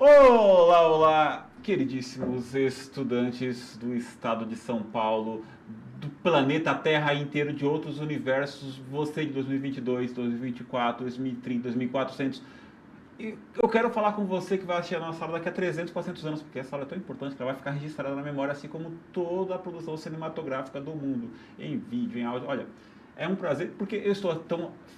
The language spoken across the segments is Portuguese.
Olá, olá, queridíssimos estudantes do estado de São Paulo, do planeta Terra inteiro, de outros universos, você de 2022, 2024, 2030, 2400. E eu quero falar com você que vai assistir a nossa aula daqui a 300, 400 anos, porque essa aula é tão importante que ela vai ficar registrada na memória, assim como toda a produção cinematográfica do mundo, em vídeo, em áudio. Olha, é um prazer, porque eu estou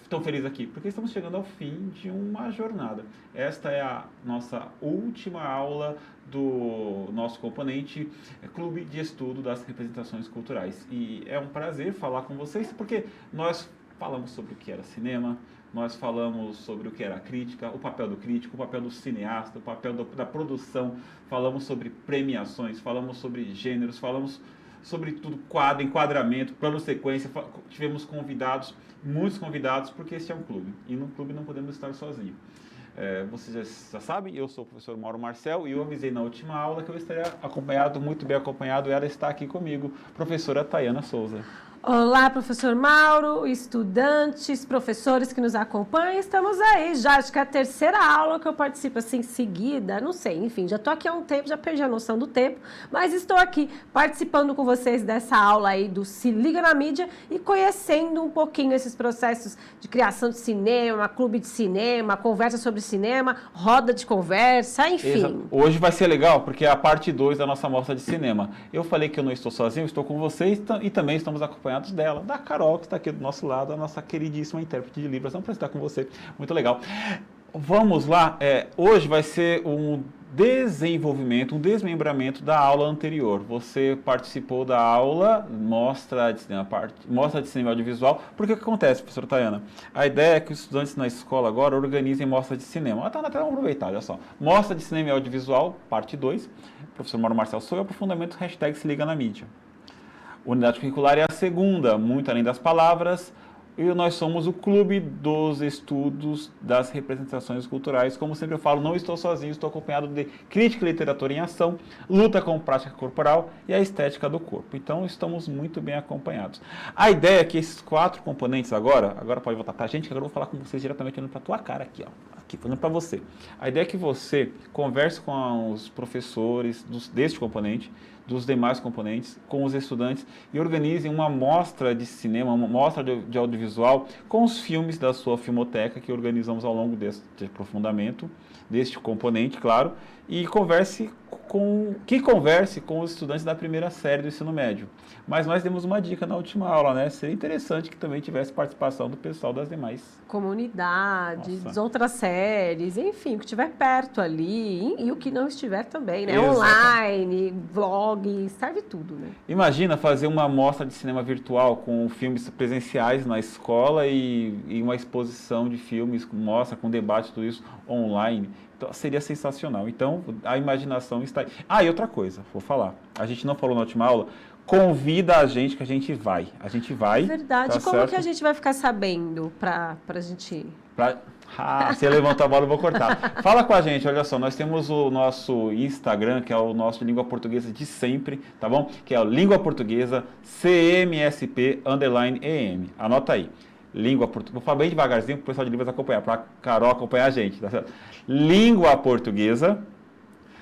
tão feliz aqui, porque estamos chegando ao fim de uma jornada. Esta é a nossa última aula do nosso componente Clube de Estudo das Representações Culturais. E é um prazer falar com vocês, porque nós falamos sobre o que era cinema, nós falamos sobre o que era a crítica, o papel do crítico, o papel do cineasta, o papel da produção, falamos sobre premiações, falamos sobre gêneros, falamos sobre tudo, enquadramento, plano sequência, tivemos convidados, muitos convidados, porque este é um clube, e no clube não podemos estar sozinhos. Vocês já sabem, eu sou o professor Mauro Marcel, e eu avisei na última aula que eu estaria acompanhado, muito bem acompanhado, e ela está aqui comigo, professora Tayana Souza. Olá, professor Mauro, estudantes, professores que nos acompanham, estamos aí já, acho que é a terceira aula que eu participo assim seguida, não sei, enfim, já estou aqui há um tempo, já perdi a noção do tempo, mas estou aqui participando com vocês dessa aula aí do Se Liga na Mídia e conhecendo um pouquinho esses processos de criação de cinema, clube de cinema, conversa sobre cinema, roda de conversa, enfim. Exato. Hoje vai ser legal, porque é a parte 2 da nossa mostra de cinema. Eu falei que eu não estou sozinho, estou com vocês e também estamos acompanhando dela, da Carol, que está aqui do nosso lado, a nossa queridíssima intérprete de Libras. Vamos apresentar com você, muito legal. Vamos lá, hoje vai ser um desenvolvimento, um desmembramento da aula anterior. Você participou da aula Mostra de Cinema Audiovisual, porque o que acontece, professora Tayana? A ideia é que os estudantes na escola agora organizem mostra de cinema. Tá na tela, vamos aproveitar, olha só. Mostra de Cinema Audiovisual, parte 2, professor Mauro Marcel Souza, aprofundamento, hashtag Se Liga na Mídia. Unidade curricular é a segunda, muito além das palavras, e nós somos o Clube dos Estudos das Representações Culturais. Como sempre eu falo, não estou sozinho, estou acompanhado de crítica e literatura em ação, luta com prática corporal e a estética do corpo. Então, estamos muito bem acompanhados. A ideia é que esses 4 componentes agora pode voltar para a gente, que agora eu vou falar com vocês diretamente olhando para a tua cara aqui, ó. Aqui, falando para você. A ideia é que você converse com os professores deste componente, dos demais componentes, com os estudantes e organizem uma mostra de cinema, uma mostra de audiovisual com os filmes da sua filmoteca que organizamos ao longo deste aprofundamento, deste componente, claro, e converse com os estudantes da primeira série do ensino médio. Mas nós demos uma dica na última aula, né? Seria interessante que também tivesse participação do pessoal das demais Comunidades, outras séries, enfim, o que estiver perto ali e o que não estiver também, né? Exato. Online, vlog, serve tudo, né? Imagina fazer uma mostra de cinema virtual com filmes presenciais na escola e uma exposição de filmes, mostra com debate, tudo isso online. Então, seria sensacional. Então, a imaginação está aí. E outra coisa, vou falar. A gente não falou na última aula. Convida a gente que a gente vai. A gente vai. É verdade. Tá Como certo? que a gente vai ficar sabendo pra gente ir? Se levantar a bola, eu vou cortar. Fala com a gente, olha só, nós temos o nosso Instagram, que é o nosso de língua portuguesa de sempre, tá bom? Que é o Língua Portuguesa CMSP_EM. Anota aí. Língua Portuguesa. Vou falar bem devagarzinho para o pessoal de Libras acompanhar, para a Carol acompanhar a gente, tá certo? Língua Portuguesa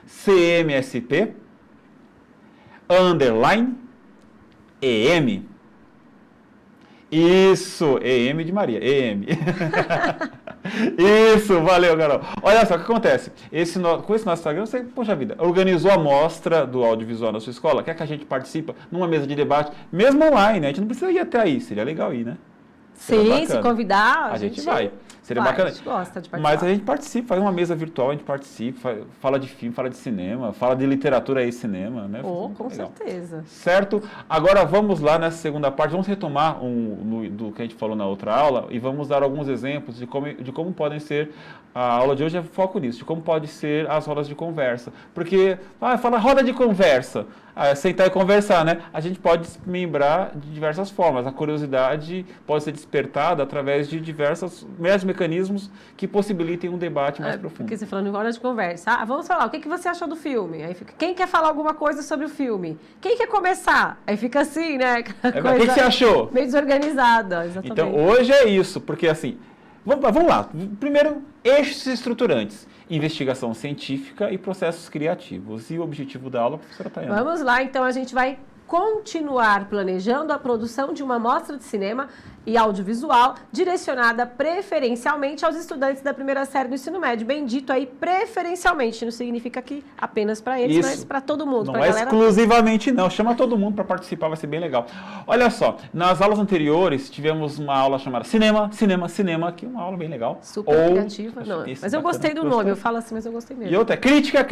CMSP _EM. Isso, EM de Maria, EM. Isso, valeu, Carol. Olha só o que acontece. Com esse nosso Instagram, você, poxa vida, organizou a mostra do audiovisual na sua escola, quer que a gente participe numa mesa de debate, mesmo online, né? A gente não precisa ir até aí, seria legal ir, né? Sim, se convidar, a gente vai. Seria bacana. A gente gosta de participar. Mas a gente participa, faz uma mesa virtual, a gente participa, fala de filme, fala de cinema, fala de literatura e cinema, né? Com certeza. Certo? Agora vamos lá nessa segunda parte, vamos retomar do que a gente falou na outra aula e vamos dar alguns exemplos de como podem ser, a aula de hoje é foco nisso, de como pode ser as rodas de conversa. Porque, fala roda de conversa, sentar e conversar, né? A gente pode desmembrar de diversas formas. A curiosidade pode ser despertada através de diversos mecanismos que possibilitem um debate mais profundo. Porque você falando em hora de conversa. Vamos falar, o que você achou do filme? Aí fica, quem quer falar alguma coisa sobre o filme? Quem quer começar? Aí fica assim, né? O que você achou? Meio desorganizada, exatamente. Então, hoje é isso, porque assim, Vamos lá. Primeiro, eixos estruturantes. Investigação científica e processos criativos. E o objetivo da aula, professora Tayana? Vamos lá, então a gente vai continuar planejando a produção de uma mostra de cinema e audiovisual direcionada preferencialmente aos estudantes da primeira série do ensino médio. Bem dito aí, preferencialmente, não significa que apenas para eles, Isso. mas para todo mundo. Não pra é galera... exclusivamente não, chama todo mundo para participar, vai ser bem legal. Olha só, nas aulas anteriores tivemos uma aula chamada Cinema, que é uma aula bem legal. Super criativa. Não, mas eu gostei do nome, eu falo assim, mas eu gostei mesmo. E outra é Crítica,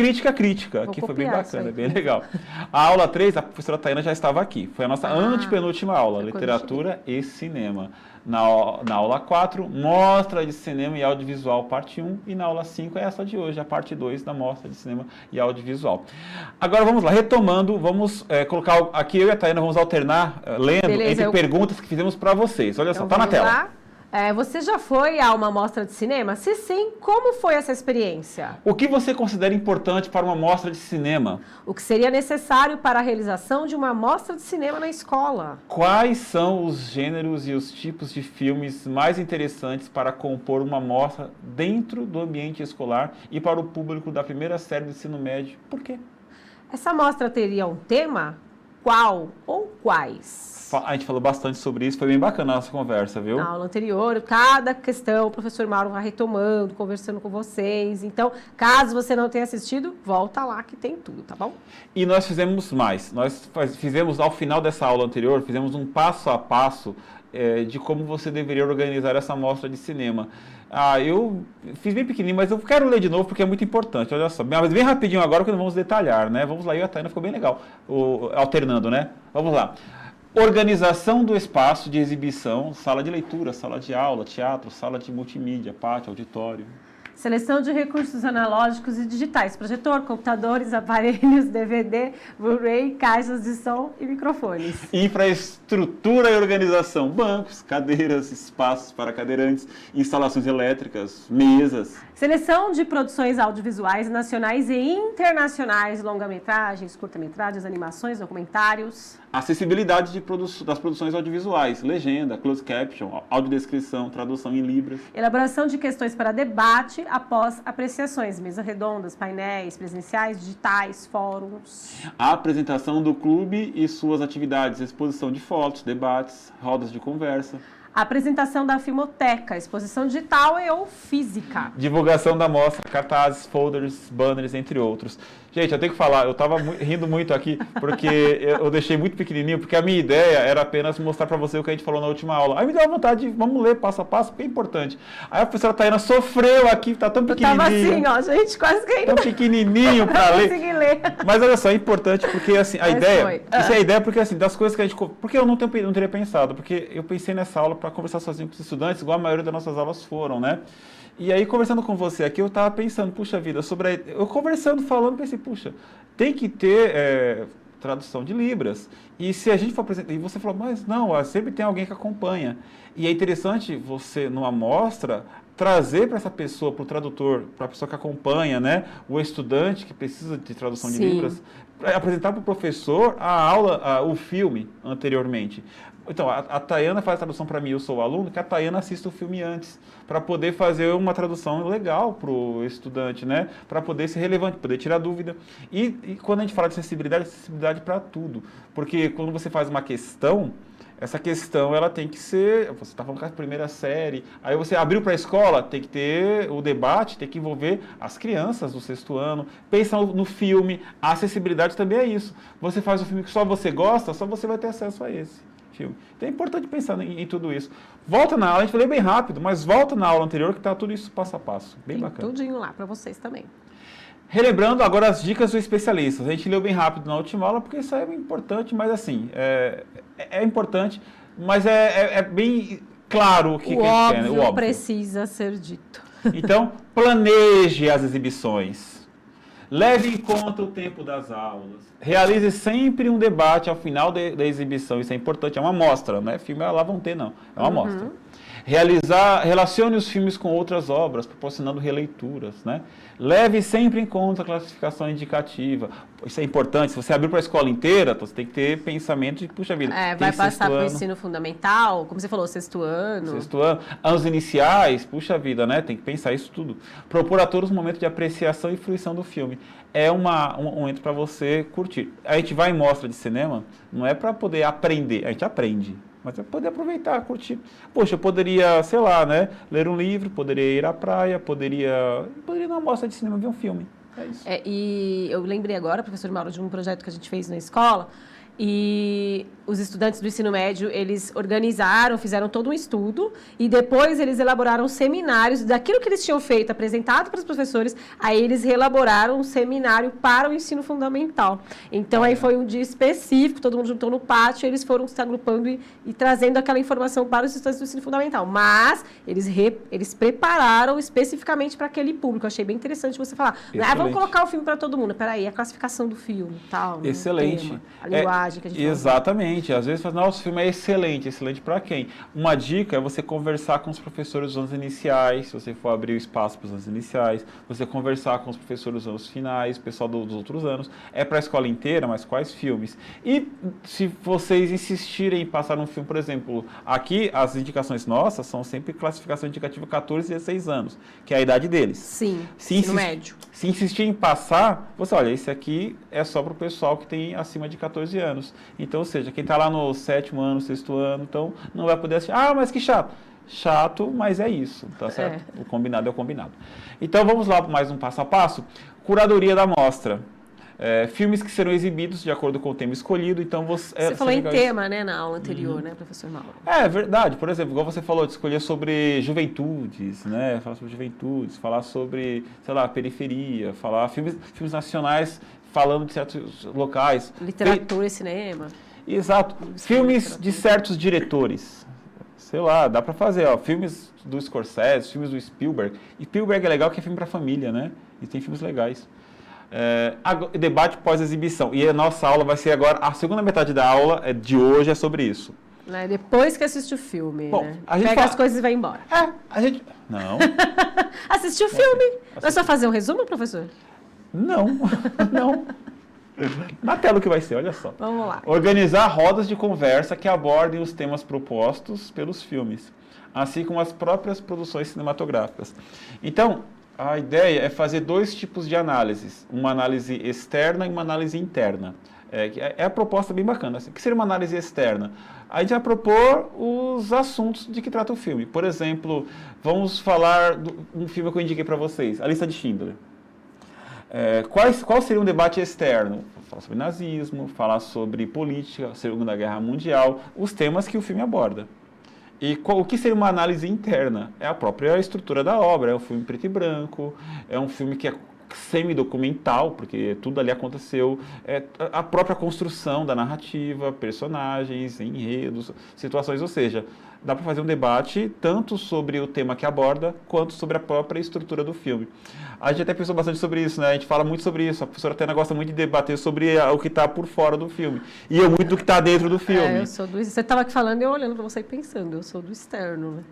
Vou que foi bem copiar bacana, isso aí. bem legal. A aula 3, a professora Tayana já estava aqui, foi a nossa antepenúltima aula, foi quando Literatura e Cinema. Na aula 4, Mostra de Cinema e Audiovisual, parte 1. E na aula 5 é essa de hoje, a parte 2 da Mostra de Cinema e Audiovisual. Agora vamos lá, retomando, vamos colocar aqui, eu e a Tayana vamos alternar, lendo, entre perguntas que fizemos para vocês. Olha só, tá na tela. Lá. Você já foi a uma mostra de cinema? Se sim, como foi essa experiência? O que você considera importante para uma mostra de cinema? O que seria necessário para a realização de uma mostra de cinema na escola? Quais são os gêneros e os tipos de filmes mais interessantes para compor uma mostra dentro do ambiente escolar e para o público da primeira série do ensino médio? Por quê? Essa mostra teria um tema? Qual ou quais? A gente falou bastante sobre isso, foi bem bacana a nossa conversa, viu? Na aula anterior, cada questão o professor Mauro vai retomando, conversando com vocês. Então, caso você não tenha assistido, volta lá que tem tudo, tá bom? E nós fizemos mais. Nós fizemos, ao final dessa aula anterior, fizemos um passo a passo de como você deveria organizar essa mostra de cinema. Eu fiz bem pequenininho, mas eu quero ler de novo porque é muito importante. Olha só, mas bem rapidinho agora que não vamos detalhar, né? Vamos lá, eu e a Tayana ficou bem legal, alternando, né? Vamos lá. Organização do espaço de exibição, sala de leitura, sala de aula, teatro, sala de multimídia, pátio, auditório. Seleção de recursos analógicos e digitais, projetor, computadores, aparelhos, DVD, Blu-ray, caixas de som e microfones. Infraestrutura e organização, bancos, cadeiras, espaços para cadeirantes, instalações elétricas, mesas. Seleção de produções audiovisuais nacionais e internacionais, longa-metragens, curta-metragens, animações, documentários. Acessibilidade das produções audiovisuais, legenda, closed caption, audiodescrição, tradução em libras. Elaboração de questões para debate após apreciações, mesas redondas, painéis presenciais, digitais, fóruns. A apresentação do clube e suas atividades, exposição de fotos, debates, rodas de conversa. A apresentação da filmoteca, exposição digital e ou física. Divulgação da mostra, cartazes, folders, banners, entre outros. Gente, eu tenho que falar, eu estava rindo muito aqui, porque eu deixei muito pequenininho, porque a minha ideia era apenas mostrar para você o que a gente falou na última aula. Aí me deu a vontade de, vamos ler passo a passo, porque é importante. Aí a professora Tayana sofreu aqui, tá tão pequenininho. Eu tava assim, ó, gente, quase que tão pequenininho para ler. Consegui ler. Mas olha só, é importante, porque assim, a ideia, isso é a ideia, porque assim, das coisas que a gente, porque eu não teria pensado, porque eu pensei nessa aula para conversar sozinho com os estudantes, igual a maioria das nossas aulas foram, né? E aí, conversando com você aqui, eu estava pensando, puxa vida, eu conversando, falando, pensei, puxa, tem que ter tradução de Libras. E se a gente for apresentar, e você falou, mas não, sempre tem alguém que acompanha. E é interessante você, numa amostra, trazer para essa pessoa, para o tradutor, para a pessoa que acompanha, né, o estudante que precisa de tradução de Libras, apresentar para o professor a aula, o filme anteriormente. Então, a Tayana faz a tradução para mim, eu sou o aluno, que a Tayana assista o filme antes, para poder fazer uma tradução legal para o estudante, né? Para poder ser relevante, poder tirar dúvida. E quando a gente fala de acessibilidade para tudo. Porque quando você faz uma questão, essa questão ela tem que ser, você está falando com a primeira série, aí você abriu para a escola, tem que ter o debate, tem que envolver as crianças do 6º ano, pensa no filme, a acessibilidade também é isso. Você faz um filme que só você gosta, só você vai ter acesso a esse filme. Então é importante pensar em tudo isso. Volta na aula, a gente falou bem rápido, mas volta na aula anterior que está tudo isso passo a passo. Bem bacana. Tudinho lá para vocês também. Relembrando agora as dicas do especialista. A gente leu bem rápido na última aula, porque isso é importante, mas assim, é importante, mas é bem claro o que a gente quer, né? O óbvio precisa ser dito. Então, planeje as exibições. Leve em conta o tempo das aulas. Realize sempre um debate ao final da exibição. Isso é importante. É uma amostra, não é filme lá vão ter, não. É uma amostra. Relacione os filmes com outras obras, proporcionando releituras, né? Leve sempre em conta a classificação indicativa. Isso é importante. Se você abrir para a escola inteira, você tem que ter pensamento de, puxa vida, vai passar para o ensino fundamental, como você falou, sexto ano. Sexto ano. Anos iniciais, puxa vida, né? Tem que pensar isso tudo. Propor a todos um momento de apreciação e fruição do filme. É um momento para você curtir. A gente vai em mostra de cinema, não é para poder aprender, a gente aprende. Mas é poder aproveitar, curtir. Poxa, eu poderia, sei lá, né? Ler um livro, poderia ir à praia, poderia ir numa mostra de cinema ver um filme. É isso. E eu lembrei agora, professor Mauro, de um projeto que a gente fez na escola. E os estudantes do ensino médio, eles fizeram todo um estudo e depois eles elaboraram seminários daquilo que eles tinham feito, apresentado para os professores, aí eles reelaboraram um seminário para o ensino fundamental. Então, aí foi um dia específico, todo mundo juntou no pátio, eles foram se agrupando e trazendo aquela informação para os estudantes do ensino fundamental. Mas eles prepararam especificamente para aquele público. Eu achei bem interessante você falar. Vamos colocar o filme para todo mundo. Peraí, a classificação do filme, tal. Excelente. Tema, a linguagem que a gente exatamente. Às vezes fala, nossa, o filme é excelente. Excelente para quem? Uma dica é você conversar com os professores dos anos iniciais, se você for abrir o espaço para os anos iniciais, você conversar com os professores dos anos finais, o pessoal dos outros anos. É para a escola inteira, mas quais filmes? E se vocês insistirem em passar um filme, por exemplo, aqui as indicações nossas são sempre classificação indicativa 14 e 16 anos, que é a idade deles. Sim, ensino médio. Se insistir em passar, você olha, esse aqui é só para o pessoal que tem acima de 14 anos. Então, ou seja, quem está lá no 7º ano, 6º ano, então não vai poder assistir. Ah, mas que chato. Chato, mas é isso, tá certo? O combinado é o combinado. Então, vamos lá para mais um passo a passo. Curadoria da mostra. Filmes que serão exibidos de acordo com o tema escolhido, então você falou em tema, né, na aula anterior, né, professor Mauro? É verdade, por exemplo, igual você falou, de escolher sobre juventudes, né, falar sobre juventudes, falar sobre, sei lá, periferia, falar filmes nacionais falando de certos locais. Literatura e cinema. Exato, filmes de certos diretores. Sei lá, dá pra fazer, ó, filmes do Scorsese, filmes do Spielberg. E Spielberg é legal porque é filme pra família, né, e tem filmes legais. Debate pós-exibição. E a nossa aula vai ser agora, a segunda metade da aula de hoje é sobre isso. Depois que assiste o filme, bom, né? A gente pega as coisas e vai embora. A gente... Não. Assistiu o filme. É só fazer um resumo, professor? Não. Na tela o que vai ser, olha só. Vamos lá. Organizar rodas de conversa que abordem os temas propostos pelos filmes, assim como as próprias produções cinematográficas. Então, a ideia é fazer dois tipos de análises, uma análise externa e uma análise interna. É a proposta bem bacana. O que seria uma análise externa? A gente vai propor os assuntos de que trata o filme. Por exemplo, vamos falar de um filme que eu indiquei para vocês, A Lista de Schindler. Qual seria um debate externo? Falar sobre nazismo, falar sobre política, Segunda Guerra Mundial, os temas que o filme aborda. E o que seria uma análise interna? É a própria estrutura da obra, é um filme preto e branco, é um filme que é semi-documental, porque tudo ali aconteceu, a própria construção da narrativa, personagens, enredos, situações, ou seja, dá para fazer um debate tanto sobre o tema que aborda, quanto sobre a própria estrutura do filme. A gente até pensou bastante sobre isso, né? A gente fala muito sobre isso, a professora Tena gosta muito de debater sobre o que está por fora do filme, e eu muito do que está dentro do filme. Eu sou você estava aqui falando e eu olhando para você e pensando, eu sou do externo, né?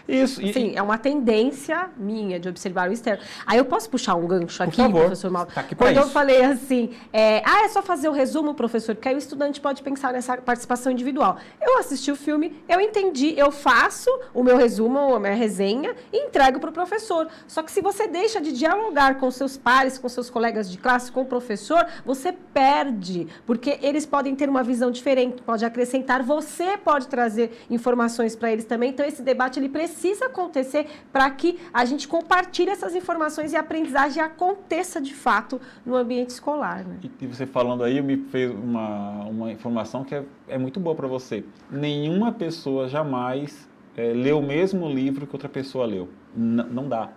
Isso. Sim, é uma tendência minha de observar o externo. Aí eu posso puxar um gancho aqui, por favor, professor Mauro? Tá aqui Quando eu isso. falei assim, é só fazer o resumo, professor, porque aí o estudante pode pensar nessa participação individual. Eu assisti o filme, eu entendi, eu faço o meu resumo, a minha resenha e entrego para o professor. Só que se você deixa de dialogar com seus pares, com seus colegas de classe, com o professor, você perde, porque eles podem ter uma visão diferente, pode acrescentar, você pode trazer informações para eles também. Então, esse debate ele precisa acontecer para que a gente compartilhe essas informações e a aprendizagem aconteça de fato no ambiente escolar. Né? E você falando aí, me fez uma informação que é muito boa para você. Nenhuma pessoa jamais lê o mesmo livro que outra pessoa leu. Não dá.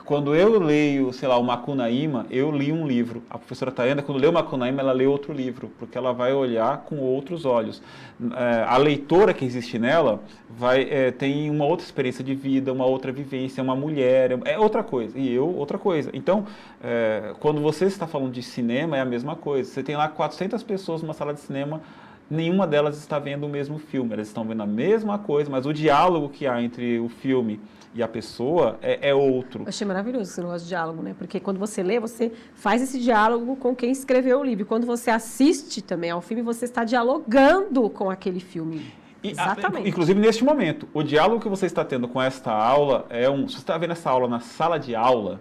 Quando eu leio, sei lá, o Macunaíma, eu li um livro. A professora Tayana, quando lê o Macunaíma, ela lê outro livro, porque ela vai olhar com outros olhos. A leitora que existe nela tem uma outra experiência de vida, uma outra vivência, uma mulher, é outra coisa. E eu, outra coisa. Então, quando você está falando de cinema, é a mesma coisa. Você tem lá 400 pessoas numa sala de cinema nenhuma delas está vendo o mesmo filme. Elas estão vendo a mesma coisa, mas o diálogo que há entre o filme e a pessoa é outro. Eu achei maravilhoso esse negócio de diálogo, né? Porque quando você lê, você faz esse diálogo com quem escreveu o livro. Quando você assiste também ao filme, você está dialogando com aquele filme. Exatamente. Inclusive, neste momento, o diálogo que você está tendo com esta aula se você está vendo essa aula na sala de aula,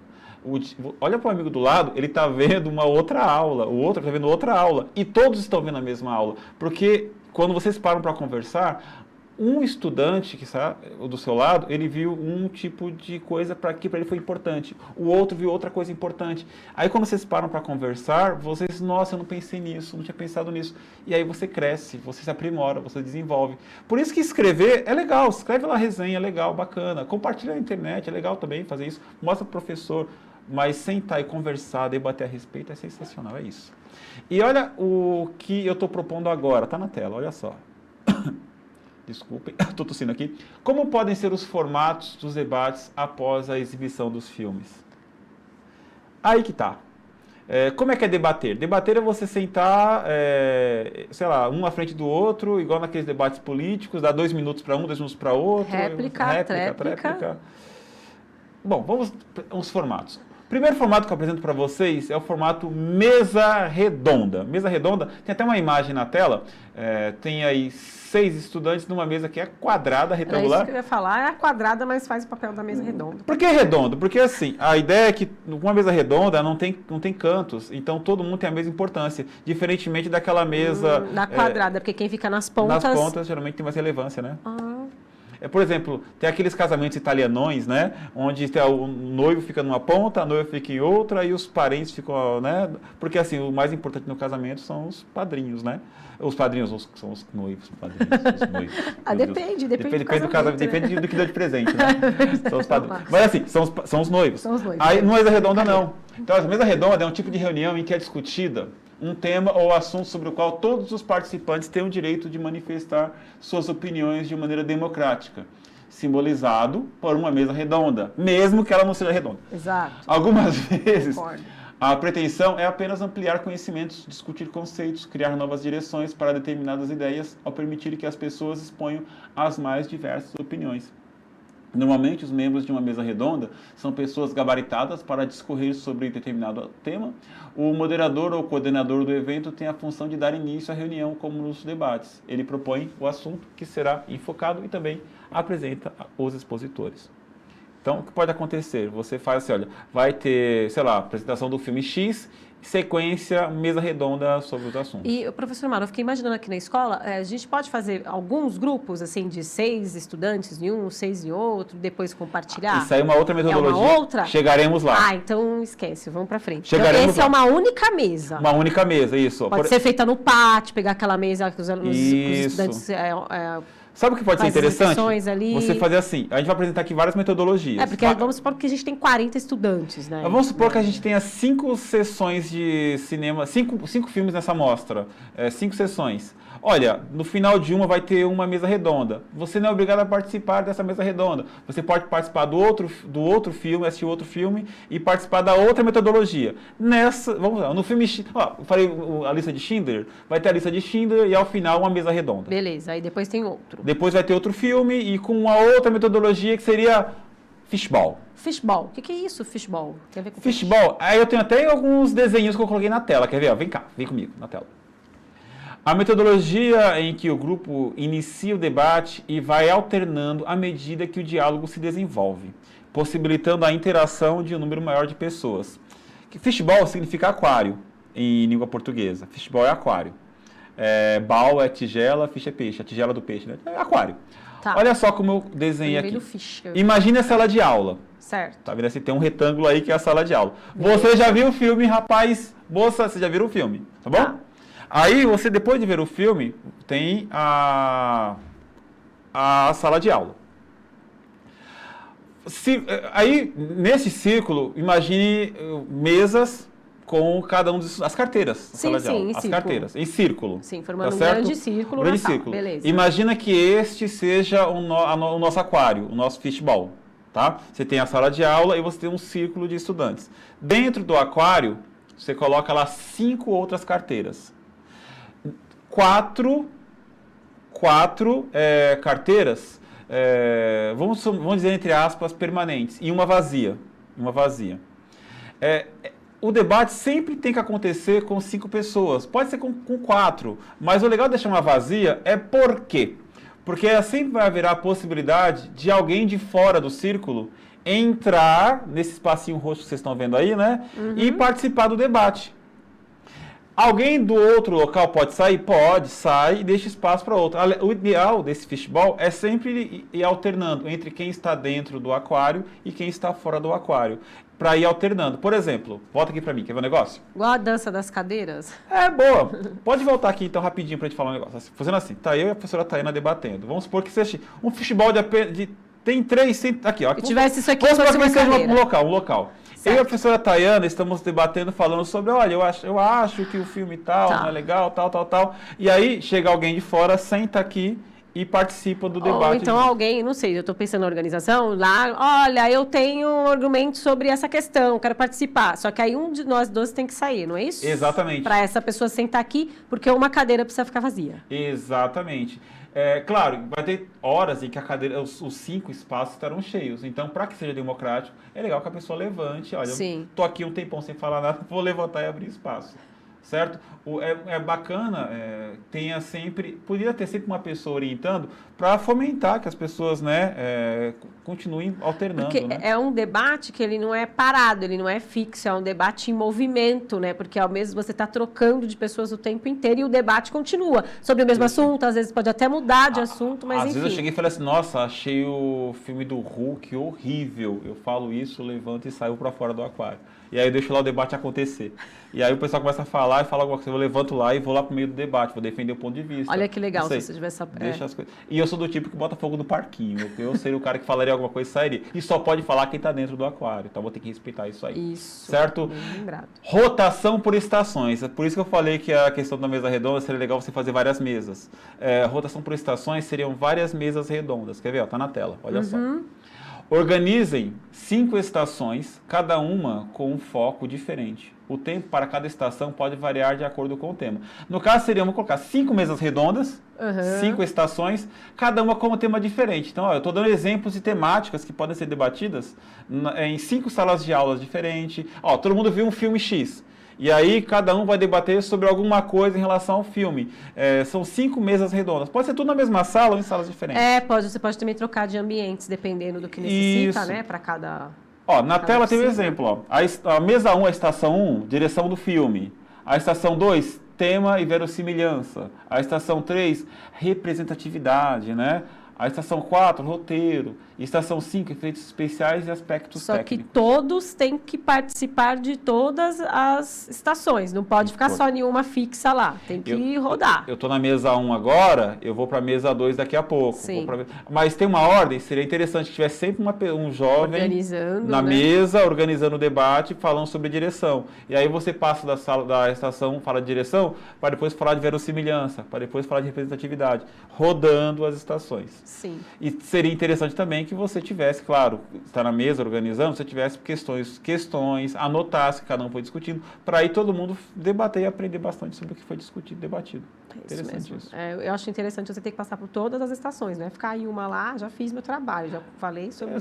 olha para o amigo do lado, ele está vendo uma outra aula, o outro está vendo outra aula, e todos estão vendo a mesma aula. Porque quando vocês param para conversar, um estudante que está do seu lado, ele viu um tipo de coisa que para ele foi importante. O outro viu outra coisa importante. Aí quando vocês param para conversar, vocês, nossa, eu não pensei nisso, não tinha pensado nisso. E aí você cresce, você se aprimora, você desenvolve. Por isso que escrever é legal, escreve lá resenha, é legal, bacana. Compartilha na internet, é legal também fazer isso. Mostra pro professor, mas sentar e conversar, debater a respeito é sensacional, é isso. E olha o que eu estou propondo agora, tá na tela, olha só. Desculpem, estou tossindo aqui. Como podem ser os formatos dos debates após a exibição dos filmes? Aí que tá. Como é que é debater? Debater é você sentar, sei lá, um à frente do outro, igual naqueles debates políticos, dar 2 minutos para um, 2 minutos para outro. Réplica. Bom, vamos aos formatos. O primeiro formato que eu apresento para vocês é o formato mesa redonda. Mesa redonda, tem até uma imagem na tela, tem aí 6 estudantes numa mesa que é quadrada, retangular. É isso que eu ia falar, é quadrada, mas faz o papel da mesa redonda. Por que redondo? Porque assim, a ideia é que uma mesa redonda não tem cantos, então todo mundo tem a mesma importância, diferentemente daquela mesa... Da quadrada, porque quem fica nas pontas... Nas pontas geralmente tem mais relevância, né? Por exemplo, tem aqueles casamentos italianões, né? Onde o noivo fica numa ponta, a noiva fica em outra e os parentes ficam, né? Porque assim, o mais importante no casamento são os padrinhos, né? Os padrinhos são os noivos, padrinhos, os noivos. Depende do casamento, né? depende do que deu de presente, né? São os padrinhos. Mas assim, são os noivos. São os noivos. Aí, não é mesa redonda, não. Então, a mesa redonda é um tipo de reunião em que é discutida um tema ou assunto sobre o qual todos os participantes têm o direito de manifestar suas opiniões de maneira democrática, simbolizado por uma mesa redonda, mesmo que ela não seja redonda. Exato. Algumas vezes, Concordo. a pretensão é apenas ampliar conhecimentos, discutir conceitos, criar novas direções para determinadas ideias, ao permitir que as pessoas exponham as mais diversas opiniões. Normalmente, os membros de uma mesa redonda são pessoas gabaritadas para discorrer sobre determinado tema. O moderador ou coordenador do evento tem a função de dar início à reunião, como nos debates. Ele propõe o assunto que será enfocado e também apresenta os expositores. Então, o que pode acontecer? Você faz assim, olha, vai ter, sei lá, apresentação do filme X, sequência, mesa redonda sobre os assuntos. E, professor Mauro, eu fiquei imaginando aqui na escola, a gente pode fazer alguns grupos, assim, de 6 estudantes em um, 6 em outro, depois compartilhar? Isso aí é uma outra metodologia. É uma outra? Chegaremos lá. Então esquece, vamos pra frente. Chegaremos então, esse lá. é uma única mesa. Uma única mesa, isso. Pode ser feita no pátio, pegar aquela mesa que os Isso. estudantes... Sabe o que pode ser interessante? Ali. Você fazer assim. A gente vai apresentar aqui várias metodologias. Porque vamos supor que a gente tem 40 estudantes, né? Vamos supor que a gente tenha 5 sessões de cinema, 5 filmes nessa mostra, 5 sessões. Olha, no final de uma vai ter uma mesa redonda. Você não é obrigado a participar dessa mesa redonda. Você pode participar do outro filme, assistir outro filme e participar da outra metodologia. Vamos lá, no filme, eu falei a lista de Schindler, vai ter a lista de Schindler e ao final uma mesa redonda. Beleza, aí depois tem outro. Depois vai ter outro filme e com uma outra metodologia que seria Fishball. Fishball. O que é isso, fishball? Tem a ver com Fishball. Aí eu tenho até alguns desenhos que eu coloquei na tela. Quer ver? Vem cá, vem comigo na tela. A metodologia em que o grupo inicia o debate e vai alternando à medida que o diálogo se desenvolve, possibilitando a interação de um número maior de pessoas. Fishball significa aquário em língua portuguesa. Fishball é aquário. Ball é tigela, fish é peixe. A tigela do peixe, né? É aquário. Tá. Olha só como eu desenhei aqui. Fish. Imagina a sala de aula. Certo. Tá vendo? Assim, tem um retângulo aí que é a sala de aula. Você já viu o filme, rapaz? Moça, você já viu o filme, tá bom? Tá. Aí você, depois de ver o filme, tem a sala de aula. Aí, nesse círculo, imagine mesas com cada um as carteiras da sala de aula. As carteiras, em círculo. Sim, formando um grande círculo. Um grande círculo. Beleza. Imagina que este seja o nosso aquário, o nosso fishball. Tá? Você tem a sala de aula e você tem um círculo de estudantes. Dentro do aquário, você coloca lá 5 outras carteiras. quatro carteiras, vamos dizer entre aspas, permanentes, e uma vazia. O debate sempre tem que acontecer com 5 pessoas, pode ser com 4, mas o legal de deixar uma vazia é por quê? Porque sempre vai haver a possibilidade de alguém de fora do círculo entrar nesse espacinho roxo que vocês estão vendo aí, né? E participar do debate. Alguém do outro local pode sair? Pode, sai e deixa espaço para outro. O ideal desse fishball é sempre ir alternando entre quem está dentro do aquário e quem está fora do aquário. Para ir alternando. Por exemplo, volta aqui para mim, quer ver um negócio? Igual a dança das cadeiras? É, boa. Pode voltar aqui então rapidinho para a gente falar um negócio. Fazendo assim, tá eu e a professora Taiana debatendo. Vamos supor que seja um fishball tem 3... Aqui, ó. Se tivesse isso aqui, vamos supor fosse que seja cadeira. um local. Certo. Eu e a professora Taiana estamos debatendo, falando sobre, olha, eu acho que o filme tal não é legal, tal. E aí chega alguém de fora, senta aqui e participa do debate. Ou então alguém, não sei, eu estou pensando na organização, lá, olha, eu tenho um argumento sobre essa questão, quero participar. Só que aí um de nós dois tem que sair, não é isso? Exatamente. Para essa pessoa sentar aqui, porque uma cadeira precisa ficar vazia. Exatamente. Claro, vai ter horas em que a cadeira, os 5 espaços estarão cheios. Então, para que seja democrático, é legal que a pessoa levante. Olha, Sim. eu tô aqui um tempão sem falar nada, vou levantar e abrir espaço. Certo? É bacana, poderia ter sempre uma pessoa orientando para fomentar que as pessoas, né, continuem alternando. Porque né? é um debate que ele não é parado, ele não é fixo, é um debate em movimento, né? Porque ao mesmo você está trocando de pessoas o tempo inteiro e o debate continua sobre o mesmo assunto, às vezes pode até mudar de assunto, mas Às enfim. vezes eu cheguei e falei assim, nossa, achei o filme do Hulk horrível. Eu falo isso, levanto e saio para fora do aquário. E aí eu deixo lá o debate acontecer. E aí o pessoal começa a falar e fala alguma coisa, eu levanto lá e vou lá pro meio do debate, vou defender o ponto de vista. Olha que legal se você tivesse essa... Deixa as coisas. E eu sou do tipo que bota fogo no parquinho. Eu seria o cara que falaria alguma coisa e sairia. E só pode falar quem está dentro do aquário. Então vou ter que respeitar isso aí. Isso. Certo? Bem lembrado. Rotação por estações. É por isso que eu falei que a questão da mesa redonda seria legal você fazer várias mesas. Rotação por estações seriam várias mesas redondas. Quer ver? Ó, tá na tela. Olha só. Organizem 5 estações, cada uma com um foco diferente. O tempo para cada estação pode variar de acordo com o tema. No caso, vamos colocar 5 mesas redondas, 5 estações, cada uma com um tema diferente. Então, eu estou dando exemplos de temáticas que podem ser debatidas em 5 salas de aulas diferentes. Todo mundo viu um filme X. E aí, cada um vai debater sobre alguma coisa em relação ao filme. São 5 mesas redondas. Pode ser tudo na mesma sala ou em salas diferentes. Você pode também trocar de ambientes, dependendo do que necessita, Isso. né? Para cada... Na tela tem um exemplo. A mesa 1, a estação 1, direção do filme. A estação 2, tema e verossimilhança. A estação 3, representatividade, né? A estação 4, roteiro. Estação 5, efeitos especiais e aspectos técnicos. Só que todos têm que participar de todas as estações. Não pode ficar só em uma fixa lá. Tem que rodar. Eu estou na mesa 1 agora, eu vou para a mesa 2 daqui a pouco. Sim. Mas tem uma ordem, seria interessante que tivesse sempre um jovem na mesa, organizando o debate, falando sobre direção. E aí você passa da estação, fala de direção, para depois falar de verossimilhança, para depois falar de representatividade, rodando as estações. Sim. E seria interessante também que você tivesse, claro, está na mesa organizando, você tivesse questões, anotasse que cada um foi discutindo, para aí todo mundo debater e aprender bastante sobre o que foi discutido, debatido. Interessante isso. Eu acho interessante você ter que passar por todas as estações, né? Ficar em uma lá, já fiz meu trabalho, já falei sobre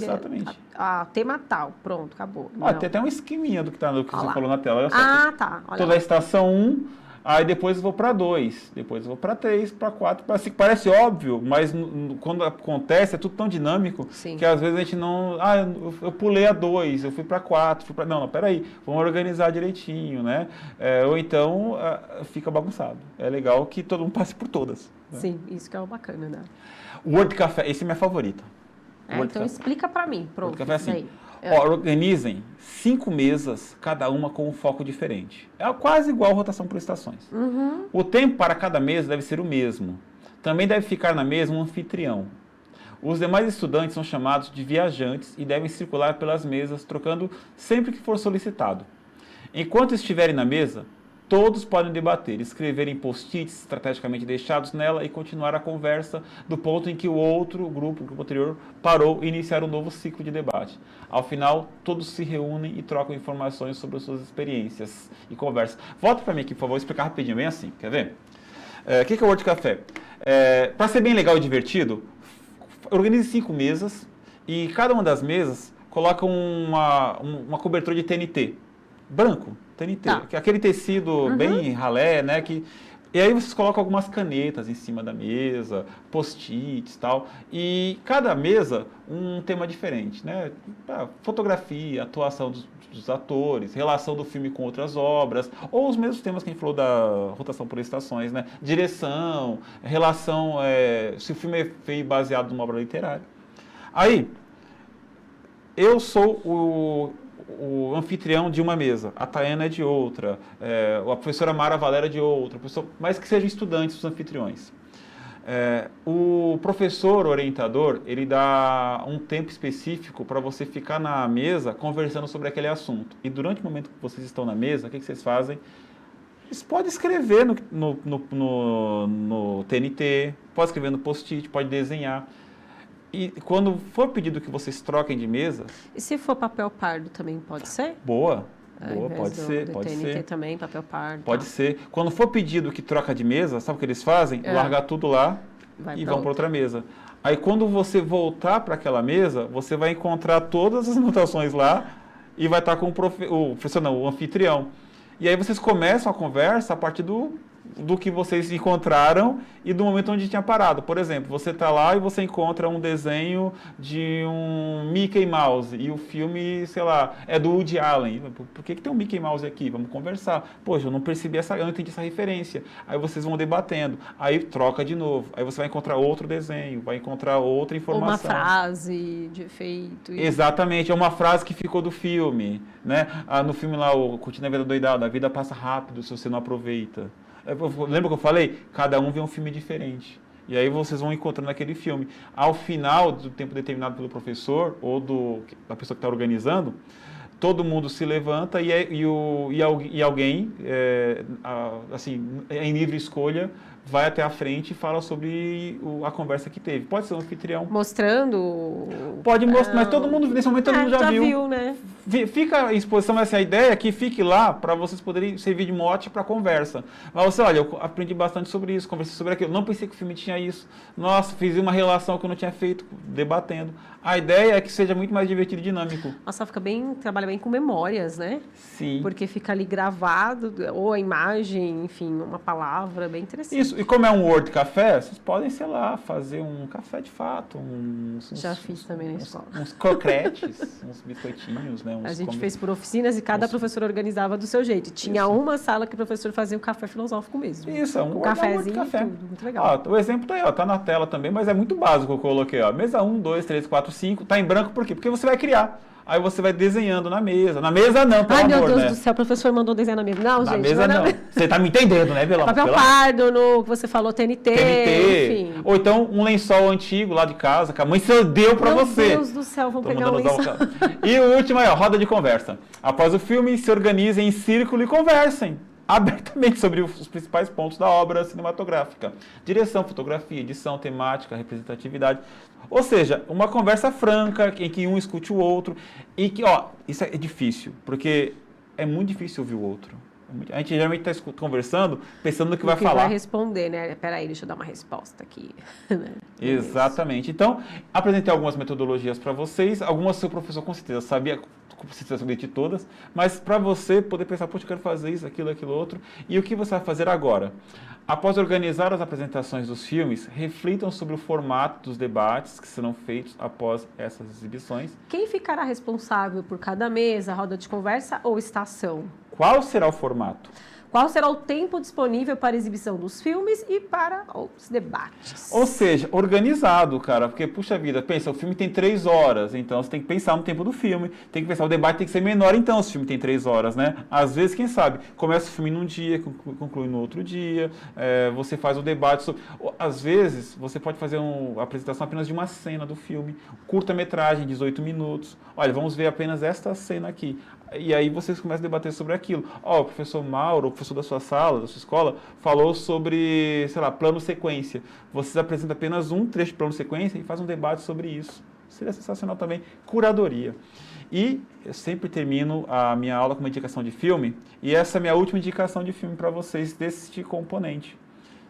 a tema tal, pronto, acabou. Tem até um esqueminha do que você falou na tela. Olha só, tá. Olha toda a estação 1, aí depois eu vou para 2, depois eu vou para 3, para 4, para 5. Parece óbvio, mas quando acontece é tudo tão dinâmico. Sim. Que às vezes a gente não... eu pulei a 2, eu fui para 4, Não, peraí, vamos organizar direitinho, né? Ou então fica bagunçado. É legal que todo mundo passe por todas. Né? Sim, isso que é o bacana, né? Word Café, esse é minha favorita. Então explica para mim, pronto. Word Café é assim. Organizem 5 mesas, cada uma com um foco diferente. É quase igual a rotação por estações. O tempo para cada mesa deve ser o mesmo. Também deve ficar na mesa um anfitrião. Os demais estudantes são chamados de viajantes e devem circular pelas mesas, trocando sempre que for solicitado. Enquanto estiverem na mesa, todos podem debater, escrever em post-its estrategicamente deixados nela e continuar a conversa do ponto em que o grupo anterior, parou e iniciar um novo ciclo de debate. Ao final, todos se reúnem e trocam informações sobre as suas experiências e conversas. Volta para mim aqui, por favor, vou explicar rapidinho, bem assim, quer ver? O que é o World Café? Para ser bem legal e divertido, organize 5 mesas e cada uma das mesas coloca uma cobertura de TNT. Branco, TNT. Tá. Aquele tecido bem ralé, né? E aí vocês colocam algumas canetas em cima da mesa, post-its e tal. E cada mesa um tema diferente, né? Fotografia, atuação dos atores, relação do filme com outras obras, ou os mesmos temas que a gente falou da rotação por estações, né? Direção, relação, se o filme é feito baseado numa obra literária. Aí, eu sou o anfitrião de uma mesa, a Tayana é de outra, a professora Mara Valéria é de outra, mas que sejam estudantes os anfitriões. O professor orientador, ele dá um tempo específico para você ficar na mesa conversando sobre aquele assunto. E durante o momento que vocês estão na mesa, o que vocês fazem? Vocês podem escrever no TNT, pode escrever no post-it, pode desenhar. E quando for pedido que vocês troquem de mesa... E se for papel pardo também pode ser? Boa, pode TNT ser. também, papel pardo. Pode ser. Quando for pedido que troca de mesa, sabe o que eles fazem? Largar tudo lá e vão para outra mesa. Aí quando você voltar para aquela mesa, você vai encontrar todas as anotações lá e vai estar com o anfitrião. E aí vocês começam a conversa a partir do que vocês encontraram e do momento onde tinha parado. Por exemplo, você está lá e você encontra um desenho de um Mickey Mouse e o filme, sei lá, é do Woody Allen. Por que tem um Mickey Mouse aqui? Vamos conversar. Poxa, eu não entendi essa referência. Aí vocês vão debatendo. Aí troca de novo. Aí você vai encontrar outro desenho, vai encontrar outra informação. Uma frase de efeito. Exatamente, é uma frase que ficou do filme, né? No filme lá, o Curtindo a Vida Doidado, a vida passa rápido se você não aproveita. Lembra que eu falei? Cada um vê um filme diferente. E aí vocês vão encontrando aquele filme. Ao final do tempo determinado pelo professor ou da pessoa que está organizando, todo mundo se levanta e alguém, assim, em livre escolha, vai até a frente e fala sobre a conversa que teve. Pode ser um anfitrião. Mostrando? Pode mostrar, mas todo mundo, nesse momento, todo mundo já viu. Né? Fica a exposição, assim, a ideia é que fique lá para vocês poderem servir de mote para a conversa. Mas você, olha, eu aprendi bastante sobre isso, conversei sobre aquilo, não pensei que o filme tinha isso. Nossa, fiz uma relação que eu não tinha feito, debatendo. A ideia é que seja muito mais divertido e dinâmico. Nossa, trabalha bem com memórias, né? Sim. Porque fica ali gravado, ou a imagem, enfim, uma palavra bem interessante. Isso, e como é um Word Café, vocês podem, sei lá, fazer um café de fato. Já fiz também na escola. Uns croquetes, uns biscoitinhos, né? A gente fez por oficinas e cada professor organizava do seu jeito. Tinha uma sala que o professor fazia o café filosófico mesmo. Isso, um cafezinho café. Tudo, muito legal. O exemplo tá aí, tá na tela também, mas é muito básico que eu coloquei, Mesa 1, 2, 3, 4, 5, tá em branco por quê? Porque você vai criar. Aí você vai desenhando na mesa. Na mesa não, pelo amor, né? Ai, meu Deus do céu, o professor mandou desenhar na mesa. Não, gente. Na mesa não. Você tá me entendendo, né, Belão? Papel pardo, no que você falou, TNT, enfim. Ou então um lençol antigo lá de casa, que a mãe deu pra você. Meu Deus do céu, vamos pegar um lençol. E o último é, roda de conversa. Após o filme, se organizem em círculo e conversem abertamente sobre os principais pontos da obra cinematográfica. Direção, fotografia, edição, temática, representatividade. Ou seja, uma conversa franca, em que um escute o outro. E que, isso é difícil, porque é muito difícil ouvir o outro. A gente geralmente está conversando, pensando no que vai falar. vai responder, né? Peraí, deixa eu dar uma resposta aqui. Exatamente. Então, apresentei algumas metodologias para vocês. Algumas seu professor com certeza sabia de todas, mas para você poder pensar, poxa, eu quero fazer isso, aquilo, outro. E o que você vai fazer agora? Após organizar as apresentações dos filmes, reflitam sobre o formato dos debates que serão feitos após essas exibições. Quem ficará responsável por cada mesa, roda de conversa ou estação? Qual será o formato? Qual será o tempo disponível para exibição dos filmes e para os debates? Ou seja, organizado, cara, porque, puxa vida, pensa, o filme tem 3 horas, então você tem que pensar no tempo do filme, tem que pensar, o debate tem que ser menor, então, se o filme tem 3 horas, né? Às vezes, quem sabe, começa o filme num dia, conclui no outro dia, você faz o debate sobre... Às vezes, você pode fazer uma apresentação apenas de uma cena do filme, curta-metragem, 18 minutos. Olha, vamos ver apenas esta cena aqui. E aí vocês começam a debater sobre aquilo. O professor Mauro, o professor da sua sala, da sua escola, falou sobre, sei lá, plano sequência. Vocês apresentam apenas um trecho de plano sequência e fazem um debate sobre isso. Seria sensacional também. Curadoria. E eu sempre termino a minha aula com uma indicação de filme, e essa é a minha última indicação de filme para vocês deste componente.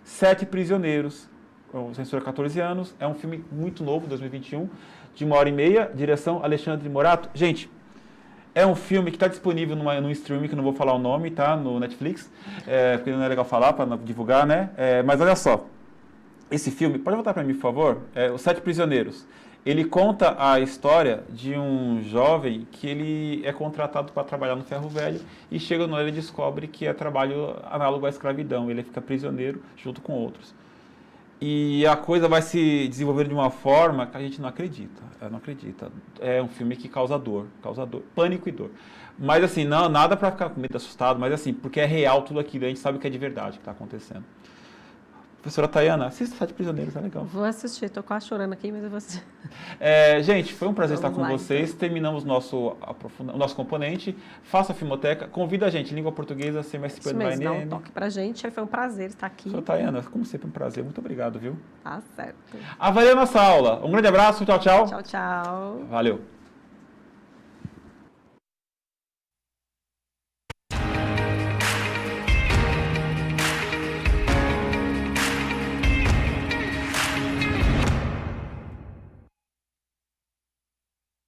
Sete Prisioneiros, censura 14 anos, é um filme muito novo, 2021, de 1h30, direção Alexandre Morato. Gente, é um filme que está disponível no streaming, que eu não vou falar o nome, tá? No Netflix, porque não é legal falar, para divulgar, né? Mas olha só, esse filme, pode voltar para mim, por favor? Os Sete Prisioneiros. Ele conta a história de um jovem que ele é contratado para trabalhar no ferro velho e chega no ele descobre que é trabalho análogo à escravidão. Ele fica prisioneiro junto com outros. E a coisa vai se desenvolver de uma forma que a gente não acredita. Não acredita. É um filme que causa dor, pânico e dor. Mas assim, não, nada para ficar com medo, assustado, mas assim, porque é real tudo aquilo, a gente sabe que é de verdade que está acontecendo. Professora Tayana, assista Sete Prisioneiros, é legal. Vou assistir, tô quase chorando aqui, mas eu vou assistir. Gente, foi um prazer Vamos estar com lá, vocês. então. Terminamos o nosso componente. Faça a Filmoteca. Convida a gente, língua portuguesa, semestre Isso do mesmo, dá um ANM. toque pra gente. Foi um prazer estar aqui. Professora Tayana, como sempre, um prazer. Muito obrigado, viu? Tá certo. Avalie a nossa aula. Um grande abraço, tchau, tchau. Tchau, tchau. Valeu.